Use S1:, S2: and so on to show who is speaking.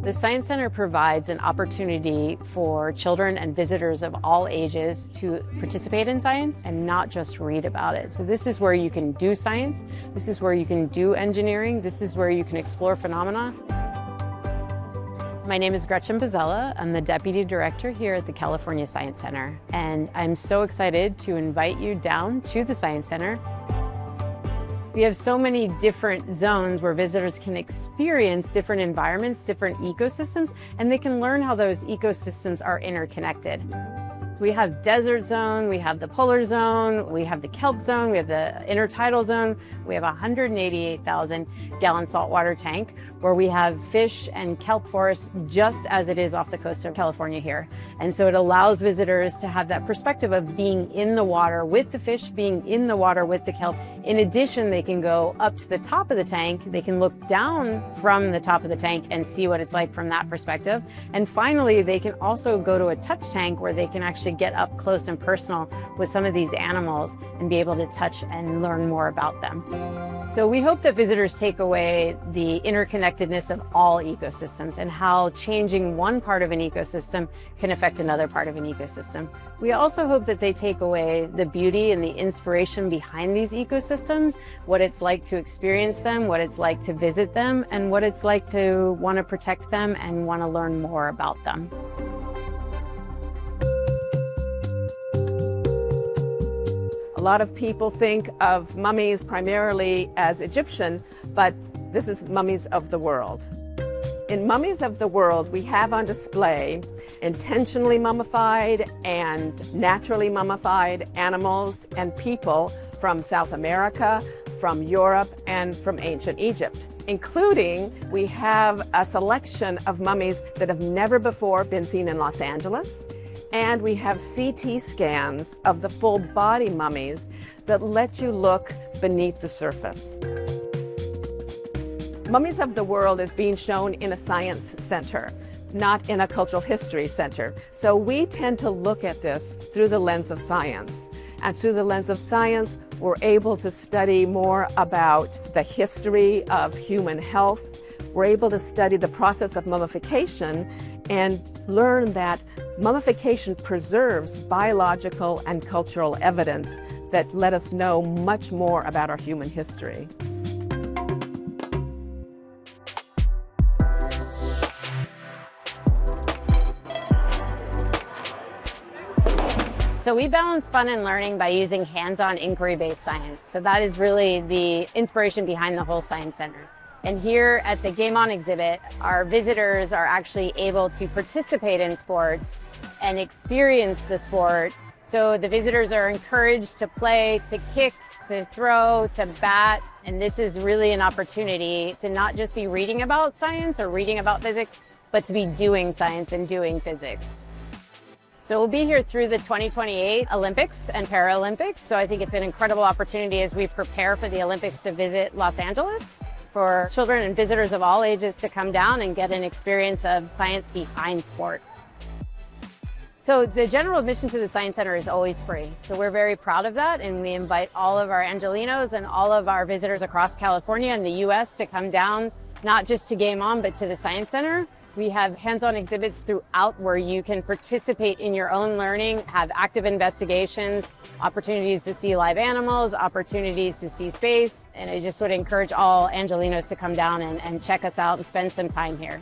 S1: The Science Center provides an opportunity for children and visitors of all ages to participate in science and not just read about it. So this is where you can do science, this is where you can do engineering, this is where you can explore phenomena. My name is Gretchen Bozzella. I'm the Deputy Director here at the California Science Center, and I'm so excited to invite you down to the Science Center. We have so many different zones where visitors can experience different environments, different ecosystems, and they can learn how those ecosystems are interconnected. We have desert zone, we have the polar zone, we have the kelp zone, we have the intertidal zone, we have a 188,000 gallon saltwater tank where we have fish and kelp forests just as it is off the coast of California here. And so it allows visitors to have that perspective of being in the water with the fish, being in the water with the kelp. In addition, they can go up to the top of the tank, they can look down from the top of the tank and see what it's like from that perspective. And finally, they can also go to a touch tank where they can actually get up close and personal with some of these animals and be able to touch and learn more about them. So we hope that visitors take away the interconnectedness of all ecosystems and how changing one part of an ecosystem can affect another part of an ecosystem. We also hope that they take away the beauty and the inspiration behind these ecosystems, what it's like to experience them, what it's like to visit them, and what it's like to want to protect them and want to learn more about them.
S2: A lot of people think of mummies primarily as Egyptian, but this is mummies of the world. In Mummies of the World, we have on display intentionally mummified and naturally mummified animals and people from South America, from Europe, and from ancient Egypt. Including, we have a selection of mummies that have never before been seen in Los Angeles. And we have CT scans of the full body mummies that let you look beneath the surface. Mummies of the World is being shown in a science center, not in a cultural history center. So we tend to look at this through the lens of science. And through the lens of science, we're able to study more about the history of human health. We're able to study the process of mummification and learn that mummification preserves biological and cultural evidence that let us know much more about our human history.
S1: So we balance fun and learning by using hands-on inquiry-based science. So that is really the inspiration behind the whole Science Center. And here at the Game On exhibit, our visitors are actually able to participate in sports and experience the sport. So the visitors are encouraged to play, to kick, to throw, to bat. And this is really an opportunity to not just be reading about science or reading about physics, but to be doing science and doing physics. So we'll be here through the 2028 Olympics and Paralympics. So I think it's an incredible opportunity as we prepare for the Olympics to visit Los Angeles, for children and visitors of all ages to come down and get an experience of science behind sport. So the general admission to the Science Center is always free. So we're very proud of that, and we invite all of our Angelinos and all of our visitors across California and the US to come down, not just to Game On, but to the Science Center. We have hands-on exhibits throughout where you can participate in your own learning, have active investigations, opportunities to see live animals, opportunities to see space. And I just would encourage all Angelinos to come down and check us out and spend some time here.